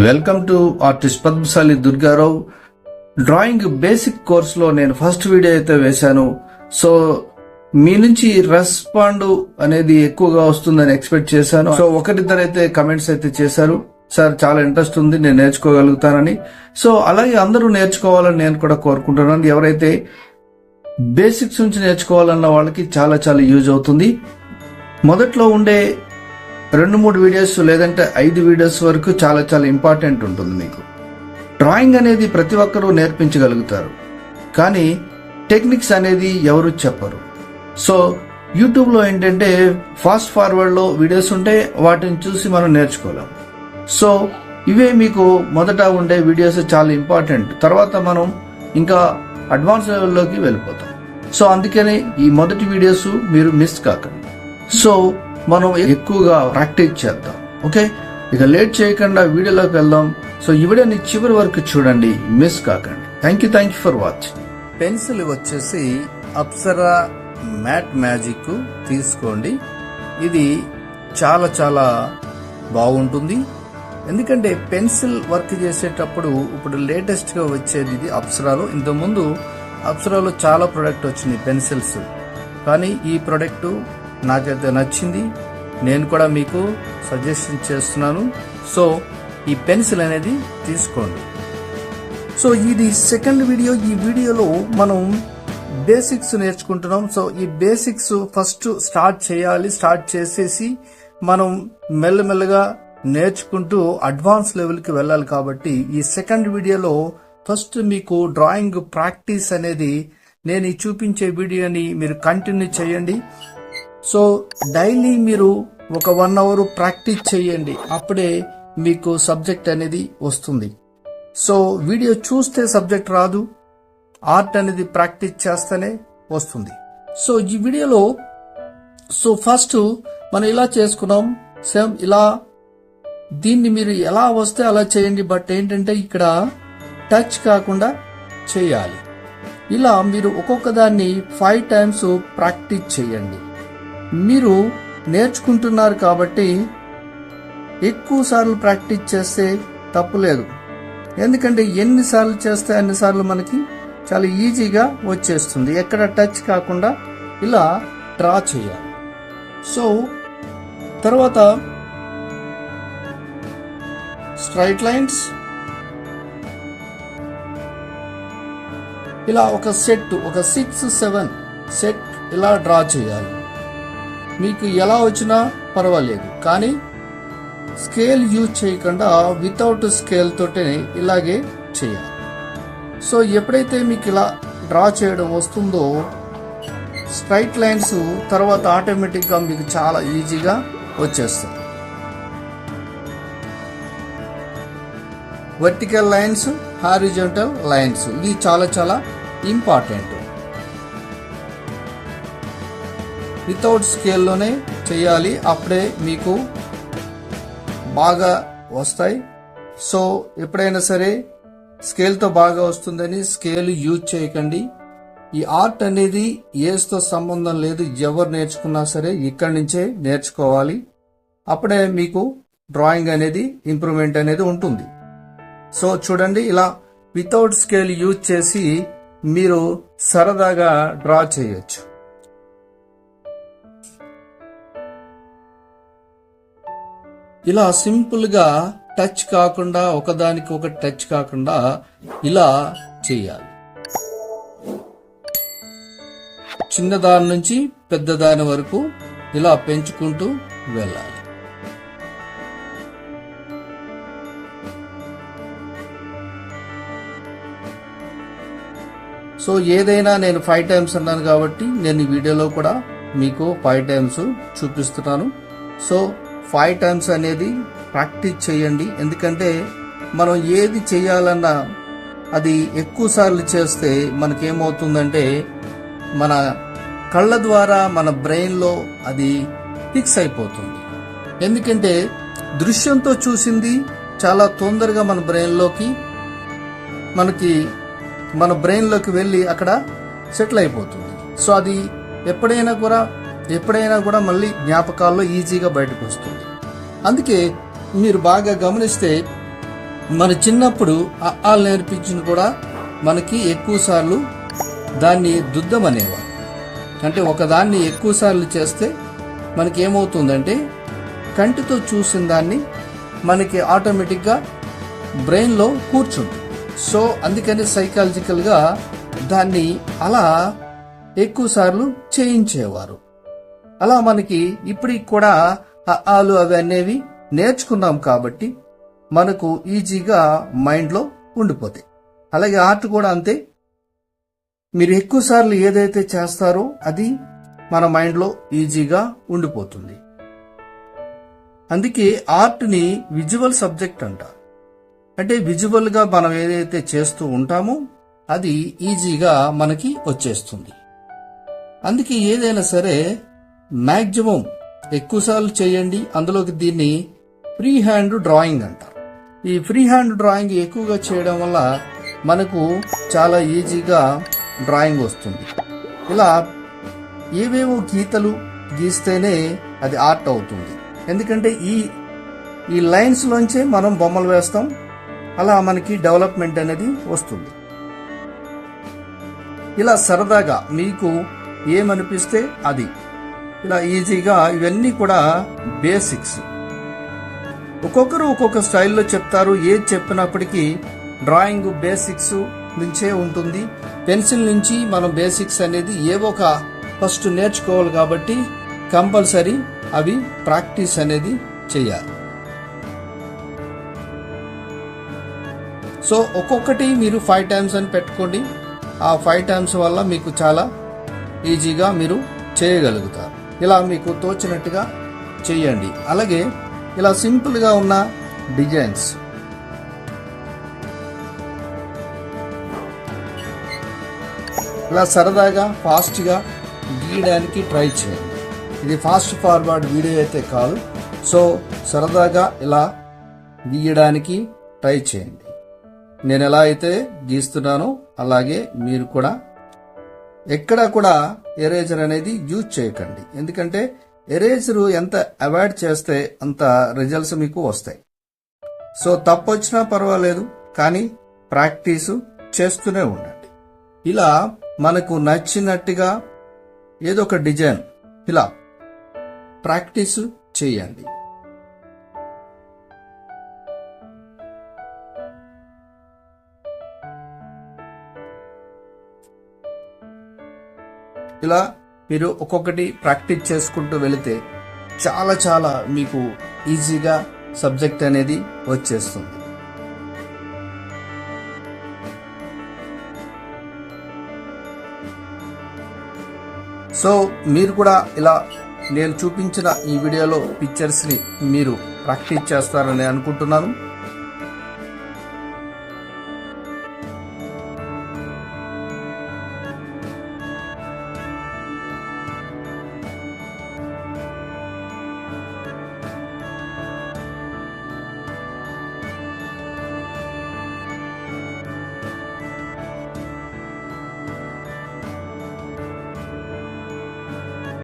Welcome to artist Padmashali Durgarao. Drawing basic కోర్సులో నేను first video అయితే వేశాను. సో మీ నుంచి రెస్పాండ్ అనేది ఎక్కువగా వస్తుందని ఎక్స్పెక్ట్ చేశాను. సో ఒకరిద్దరైతే కమెంట్స్ అయితే చేశారు, సార్ చాలా ఇంట్రెస్ట్ ఉంది, నేను నేర్చుకోగలుగుతానని. సో అలాగే అందరూ నేర్చుకోవాలని నేను కూడా కోరుకుంటున్నాను. ఎవరైతే బేసిక్స్ నుంచి నేర్చుకోవాలన్న వాళ్ళకి చాలా చాలా యూజ్ అవుతుంది. మొదట్లో ఉండే 2-3 వీడియోస్ లేదంటే 5 వీడియోస్ వరకు చాలా చాలా ఇంపార్టెంట్ ఉంటుంది. మీకు డ్రాయింగ్ అనేది ప్రతి ఒక్కరూ నేర్పించగలుగుతారు, కానీ టెక్నిక్స్ అనేది ఎవరు చెప్పరు. సో యూట్యూబ్లో ఏంటంటే ఫాస్ట్ ఫార్వర్డ్లో వీడియోస్ ఉంటే వాటిని చూసి మనం నేర్చుకోలేం. సో ఇవే మీకు మొదట ఉండే వీడియోస్ చాలా ఇంపార్టెంట్. తర్వాత మనం ఇంకా అడ్వాన్స్ లెవెల్లోకి వెళ్ళిపోతాం. సో అందుకనే ఈ మొదటి వీడియోస్ మీరు మిస్ కాకండి. సో మనం ఎక్కువగా ప్రాక్టీస్ చేద్దాం. ఓకే, ఇక లేట్ చేయకుండా వీడియోలోకి వెళ్దాం. సో ఈ వీడియోని చివరి వరకు చూడండి, మిస్ కాకండి. Thank you for watching. Pencil వచ్చేసి అప్సరా మ్యాట్ మ్యాజిక్ తీసుకోండి. ఇది చాలా చాలా బాగుంటుంది. ఎందుకంటే పెన్సిల్ వర్క్ చేసేటప్పుడు ఇప్పుడు లేటెస్ట్ గా వచ్చేది ఇది అప్సరాలో. ఇంతకుముందు అప్సరాలో చాలా ప్రొడక్ట్ వచ్చినాయి పెన్సిల్స్, కానీ ఈ ప్రొడక్ట్ నాకైతే నచ్చింది. నేను కూడా మీకు సజెషన్ చేస్తున్నాను. సో ఈ పెన్సిల్ అనేది తీసుకోండి. సో ఇది సెకండ్ వీడియో. ఈ వీడియోలో మనం బేసిక్స్ నేర్చుకుంటున్నాం. సో ఈ బేసిక్స్ ఫస్ట్ స్టార్ట్ చేయాలి. స్టార్ట్ చేసేసి మనం మెల్లమెల్లగా నేర్చుకుంటూ అడ్వాన్స్ లెవెల్కి వెళ్ళాలి. కాబట్టి ఈ సెకండ్ వీడియోలో ఫస్ట్ మీకు డ్రాయింగ్ ప్రాక్టీస్ అనేది నేను ఈ చూపించే వీడియోని మీరు కంటిన్యూ చేయండి. సో డైలీ మీరు ఒక 1 అవర్ ప్రాక్టీస్ చేయండి, అప్పుడే మీకు సబ్జెక్ట్ అనేది వస్తుంది. సో వీడియో చూస్తే సబ్జెక్ట్ రాదు, ఆర్ట్ అనేది ప్రాక్టీస్ చేస్తేనే వస్తుంది. సో ఈ వీడియోలో ఫస్ట్ మనం ఇలా చేసుకున్నాం. సేమ్ ఇలా దీన్ని మీరు ఎలా వస్తే అలా చేయండి. బట్ ఏంటంటే ఇక్కడ టచ్ కాకుండా చేయాలి. ఇలా మీరు ఒక్కొక్క దాన్ని 5 టైమ్స్ ప్రాక్టీస్ చేయండి. మీరు నేర్చుకుంటున్నారు కాబట్టి ఎక్కువ సార్లు ప్రాక్టీస్ చేస్తే తప్పులేదు. ఎందుకంటే ఎన్నిసార్లు చేస్తే అన్నిసార్లు మనకి చాలా ఈజీగా వచ్చేస్తుంది. ఎక్కడ టచ్ కాకుండా ఇలా డ్రా చేయాలి. సో తర్వాత స్ట్రైట్ లైన్స్ ఇలా ఒక 6-7 సెట్ ఇలా డ్రా చేయాలి. మీకు ఎలా వచ్చినా పర్వాలేదు, కానీ స్కేల్ యూజ్ చేయకుండా వితౌట్ స్కేల్ తోటే ఇలాగే చేయాలి. సో ఎప్పుడైతే మీకు ఇలా డ్రా చేయడం వస్తుందో స్ట్రైట్ లైన్స్ తర్వాత ఆటోమేటిక్గా మీకు చాలా ఈజీగా వచ్చేస్తుంది. వర్టికల్ లైన్స్, హారిజాంటల్ లైన్స్, ఇది చాలా చాలా ఇంపార్టెంట్. వితౌట్ స్కేల్లోనే చేయాలి, అప్పుడే మీకు బాగా వస్తాయి. సో ఎప్పుడైనా సరే స్కేల్తో బాగా వస్తుందని స్కేల్ యూజ్ చేయకండి. ఈ ఆర్ట్ అనేది ఏజ్తో సంబంధం లేదు, ఎవరు నేర్చుకున్నా సరే ఇక్కడి నుంచే నేర్చుకోవాలి. అప్పుడే మీకు డ్రాయింగ్ అనేది ఇంప్రూవ్మెంట్ అనేది ఉంటుంది. సో చూడండి, ఇలా వితౌట్ స్కేల్ యూజ్ చేసి మీరు సరదాగా డ్రా చేయొచ్చు. ఇలా సింపుల్ గా టచ్ కాకుండా ఒకదానికి ఒక టచ్ కాకుండా ఇలా చేయాలి. చిన్నదాని నుంచి పెద్దదాని వరకు ఇలా పెంచుకుంటూ వెళ్ళాలి. సో ఏదైనా నేను 5 టైమ్స్ అన్నాను కాబట్టి నేను ఈ వీడియోలో కూడా మీకు 5 టైమ్స్ చూపిస్తున్నాను. సో 5 టైమ్స్ అనేది ప్రాక్టీస్ చేయండి. ఎందుకంటే మనం ఏది చేయాలన్నా అది ఎక్కువ సార్లు చేస్తే మనకేమవుతుందంటే మన కళ్ళ ద్వారా మన బ్రెయిన్లో అది ఫిక్స్ అయిపోతుంది. ఎందుకంటే దృశ్యంతో చూసింది చాలా తొందరగా మన బ్రెయిన్లోకి వెళ్ళి అక్కడ సెటిల్ అయిపోతుంది. సో అది ఎప్పుడైనా కూడా మళ్ళీ జ్ఞాపకాల్లో ఈజీగా బయటకు వస్తుంది. అందుకే మీరు బాగా గమనిస్తే మన చిన్నప్పుడు అఆలు నేర్పించిన కూడా మనకి ఎక్కువ సార్లు దాన్ని దుద్దమనేవారు. అంటే ఒకదాన్ని ఎక్కువ సార్లు చేస్తే మనకి ఏమవుతుందంటే కంటితో చూసిన దాన్ని మనకి ఆటోమేటిక్గా బ్రెయిన్లో కూర్చుంటుంది. సో అందుకని సైకాలజికల్గా దాన్ని అలా ఎక్కువ సార్లు చేయించేవారు. అలా మనకి ఇప్పటికి కూడా అఆలు అవి అనేవి నేర్చుకున్నాం కాబట్టి మనకు ఈజీగా మైండ్లో ఉండిపోతాయి. అలాగే ఆర్ట్ కూడా అంతే. మీరు ఎక్కువ సార్లు ఏదైతే చేస్తారో అది మన మైండ్లో ఈజీగా ఉండిపోతుంది. అందుకే ఆర్ట్ని విజువల్ సబ్జెక్ట్ అంటారు. అంటే విజువల్గా మనం ఏదైతే చేస్తూ ఉంటామో అది ఈజీగా మనకి వచ్చేస్తుంది. అందుకే ఏదైనా సరే మ్యాక్సిమం ఎక్కువసార్లు చేయండి. అందులోకి దీన్ని ఫ్రీ హ్యాండ్ డ్రాయింగ్ అంటారు. ఈ ఫ్రీ హ్యాండ్ డ్రాయింగ్ ఎక్కువగా చేయడం వల్ల మనకు చాలా ఈజీగా డ్రాయింగ్ వస్తుంది. ఇలా ఏవేవో గీతలు గీస్తేనే అది ఆర్ట్ అవుతుంది. ఎందుకంటే ఈ లైన్స్ లోంచే మనం బొమ్మలు వేస్తాం. అలా మనకి డెవలప్మెంట్ అనేది వస్తుంది. ఇలా సరదాగా మీకు ఏమనిపిస్తే అది ఇలా ఈజీగా ఇవన్నీ కూడా బేసిక్స్. ఒక్కొక్కరు ఒక్కొక్క స్టైల్లో చెప్తారు. ఏది చెప్పినప్పటికీ డ్రాయింగ్ బేసిక్స్ నుంచే ఉంటుంది. పెన్సిల్ నుంచి మనం బేసిక్స్ అనేది ఏవో ఒక ఫస్ట్ నేర్చుకోవాలి కాబట్టి కంపల్సరీ అవి ప్రాక్టీస్ అనేది చేయాలి. సో ఒక్కొక్కటి మీరు 5 times అని పెట్టుకోండి. ఆ 5 times వల్ల మీకు చాలా ఈజీగా మీరు చేయగలుగుతారు. ఇలా మీకు తోచినట్టుగా చేయండి. అలాగే ఇలా సింపుల్గా ఉన్న డిజైన్స్ ఇలా సరదాగా ఫాస్ట్గా గీయడానికి ట్రై చేయండి. ఇది ఫాస్ట్ ఫార్వర్డ్ వీడియో అయితే కాదు. సో సరదాగా ఇలా గీయడానికి ట్రై చేయండి. నేను ఎలా అయితే గీస్తున్నానో అలాగే మీరు కూడా ఎక్కడా కూడా ఎరేజర్ అనేది యూజ్ చేయకండి. ఎందుకంటే ఎరేజర్ ఎంత అవాయిడ్ చేస్తే అంత రిజల్ట్స్ మీకు వస్తాయి. సో తప్పు వచ్చినా పర్వాలేదు, కానీ ప్రాక్టీసు చేస్తూనే ఉండండి. ఇలా మనకు నచ్చినట్టుగా ఏదో ఒక డిజైన్ ఇలా ప్రాక్టీస్ చేయండి. ఇలా మీరు ఒక్కొక్కటి ప్రాక్టీస్ చేసుకుంటూ వెళితే చాలా చాలా మీకు ఈజీగా సబ్జెక్ట్ అనేది వచ్చేస్తుంది. సో మీరు కూడా ఇలా నేను చూపించిన ఈ వీడియోలో పిక్చర్స్ని మీరు ప్రాక్టీస్ చేస్తారని అనుకుంటున్నాను.